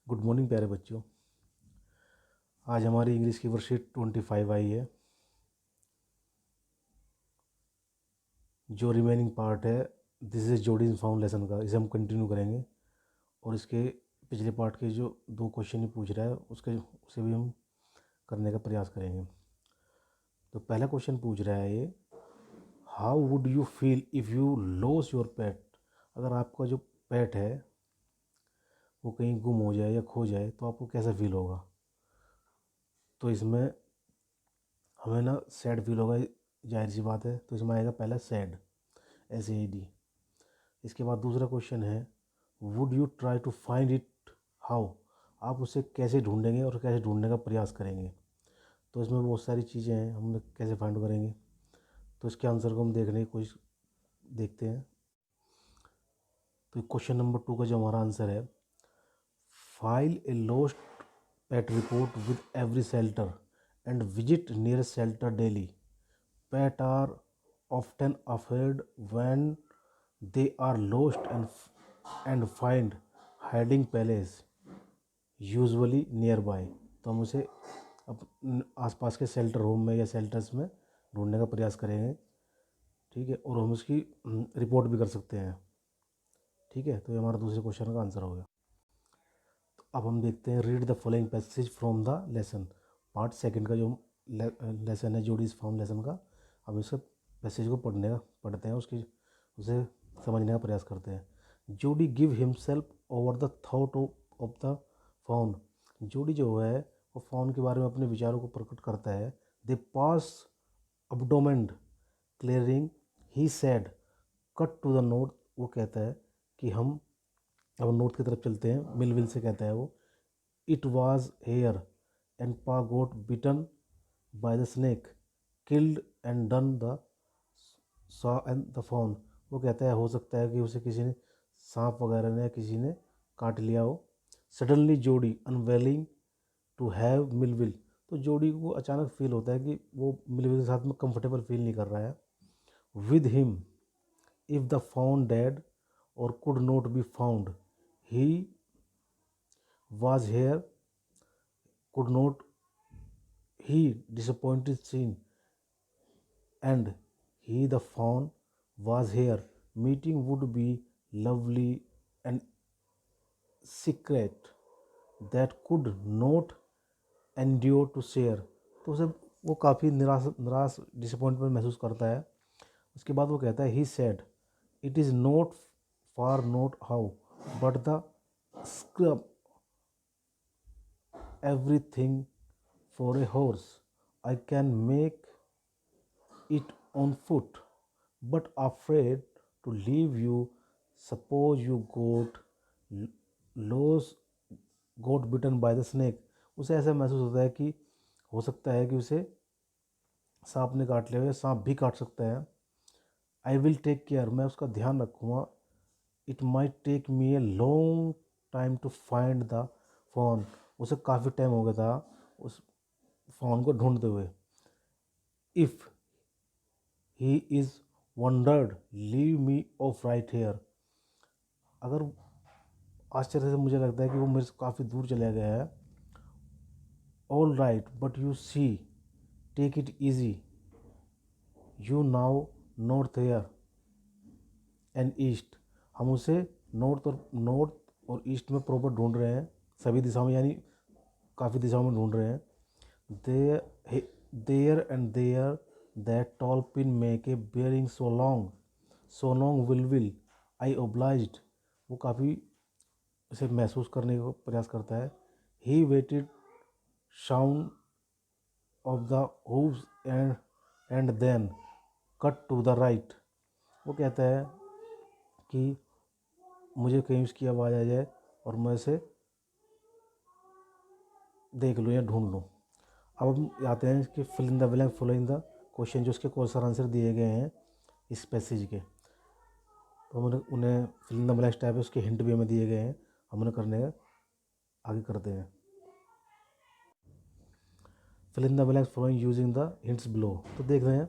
Good morning प्यारे बच्चों। आज हमारी इंग्लिश की वर्कशीट 25 आई है। जो रिमेनिंग पार्ट है this is Jody's found lesson का, इसे हम कंटिन्यू करेंगे। और इसके पिछले पार्ट के जो 2 क्वेश्चन ही पूछ रहा है उसे भी हम करने का प्रयास करेंगे। तो पहला क्वेश्चन पूछ रहा है ये, how would you feel if you loss your पेट। अगर आपका जो पेट है वो कहीं गुम हो जाए या खो जाए तो आपको कैसा फील होगा। तो इसमें हमें ना सैड फील होगा, जाहिर सी बात है। तो इसमें आएगा पहला सैड, SAD। इसके बाद दूसरा क्वेश्चन है, would you try to find it how. आप उसे कैसे ढूंढेंगे और कैसे ढूंढने का प्रयास करेंगे। तो इसमें बहुत सारी चीज़ें हैं, हम कैसे फाइंड करेंगे। तो इसके आंसर को हम देखने की कोशिश देखते हैं। तो क्वेश्चन नंबर 2 का जो हमारा आंसर है, file a lost pet report with every shelter and visit nearest shelter daily. Pets are often afraid when they are lost and find hiding place usually nearby। तो हम उसे आसपास के शेल्टर होम में या शेल्टर्स में ढूंढने का प्रयास करेंगे। ठीक है, और हम उसकी रिपोर्ट भी कर सकते हैं। ठीक है, तो ये हमारा दूसरे क्वेश्चन का आंसर हो गया। तो अब हम देखते हैं, read the following passage from the lesson. Part second का जो लेसन है जोडीज फाउंड लेसन का, अब इसके पैसेज को पढ़ते हैं, उसे समझने का प्रयास करते हैं। जोडी give himself over the thought of the found. जोडी जो है वो फाउंड के बारे में अपने विचारों को प्रकट करता है। They pass abandonment clearing he said cut to the north. वो कहता है कि हम अब नॉर्थ की तरफ चलते हैं, मिलविल से कहता है वो। It was here and pa got bitten by the snake killed and done the saw and the found. वो कहता है हो सकता है कि उसे किसी ने सांप वगैरह ने किसी ने काट लिया हो। सडनली जोडी अनवेलिंग टू हैव मिलविल। तो जोडी को अचानक फील होता है कि वो मिलविल के साथ में कंफर्टेबल फील नहीं कर रहा है। With him if the found dead और could not be found he was here could not he disappointed scene and he the fawn was here meeting would be lovely and secret that could not endure to share। तो उसे वो काफ़ी निराश disappointment महसूस करता है। उसके बाद वो कहता है, he said it is not for not how but the scrub everything for a horse। I can make it on foot, but afraid to leave you। Suppose you lost got bitten by the snake। उसे ऐसा महसूस होता है कि हो सकता है कि उसे सांप ने काट लिया हो या सांप भी काट सकता है। आई विल टेक केयर, मैं उसका ध्यान रखूँगा। It might take me a long time to find the phone. उसे काफ़ी टाइम हो गया था उस फोन को ढूंढते हुए। If he is wandered leave me off right here. अगर आश्चर्य से मुझे लगता है कि वो मेरे से काफ़ी दूर चला गया है। All right but you see take it easy you now north here and east. हम उसे नॉर्थ और ईस्ट में प्रॉपर ढूंढ रहे हैं, सभी दिशाओं में, यानी काफ़ी दिशाओं में ढूंढ रहे हैं। There and there that tall pin make a bearing so long will I obliged. वो काफ़ी इसे महसूस करने का प्रयास करता है। He waited sound of the hooves and then cut to the right. वो कहता है कि मुझे कहीं उसकी आवाज़ आ जाए और मैं इसे देख लूँ या ढूंढ लूँ। अब हम आते हैं कि fill in the blank following the question, जो उसके क्वेश्चन आंसर दिए गए हैं इस पैसेज के। तो हमने उन्हें fill in the blank type है, उसके हिंट भी हमें दिए गए हैं, हम उन्हें करने का आगे करते हैं। Fill in the blank following using the hints below. तो देख रहे हैं,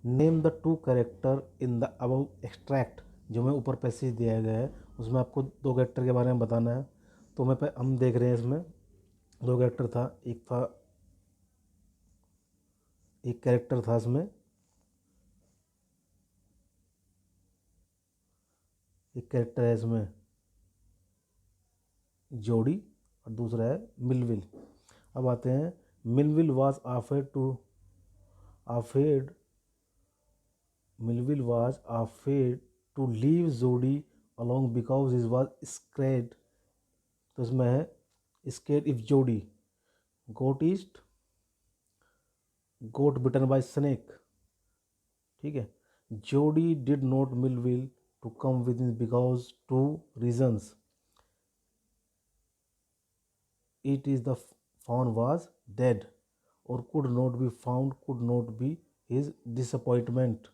name the 2 character in the above extract. जो हमें ऊपर पैसेज दिया गया है उसमें आपको 2 कैरेक्टर के बारे में बताना है। तो हम देख रहे हैं इसमें दो कैरेक्टर था, एक कैरेक्टर था इसमें, एक कैरेक्टर है इसमें जोड़ी और दूसरा है मिलविल। अब आते हैं, Millville was afraid Melville was afraid to leave Jody alone because he was scared। तो इसमें है scared if Jody got bitten by snake। ठीक है, Jody did not Melville to come with him because two reasons: it is the fawn was dead, or could not be found, could not be his disappointment।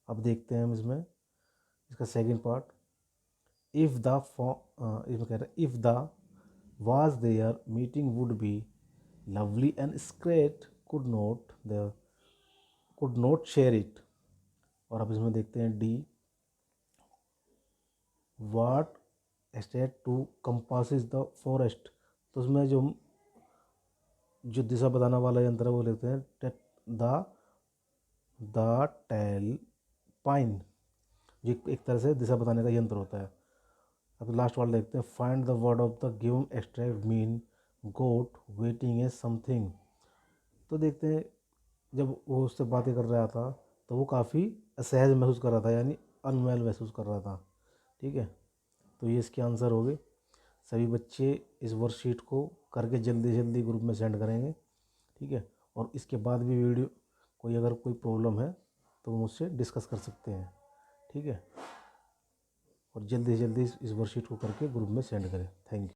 अब देखते हैं हम इसमें इसका second part. If the इसमें कह रहा है if the was their meeting would be lovely and Scrat could not share it। और अब इसमें देखते हैं D, what state to compasses the forest। तो उसमें जो दिशा बताने वाला यंत्र है वो लिखते हैं द टेल पाइन, जो एक तरह से दिशा बताने का यंत्र होता है। अब लास्ट वाला देखते हैं, find the word of the given extract mean got waiting a something. तो देखते हैं जब वो उससे बातें कर रहा था तो वो काफ़ी असहज महसूस कर रहा था, यानी अनवेल महसूस कर रहा था। ठीक है, तो ये इसके आंसर हो गए। सभी बच्चे इस वर्कशीट को करके जल्दी जल्दी ग्रुप में सेंड करेंगे। ठीक है, और इसके बाद भी वीडियो अगर कोई प्रॉब्लम है तो वो मुझसे डिस्कस कर सकते हैं। ठीक है, और जल्दी से जल्दी इस वर्कशीट को करके ग्रुप में सेंड करें। Thank you.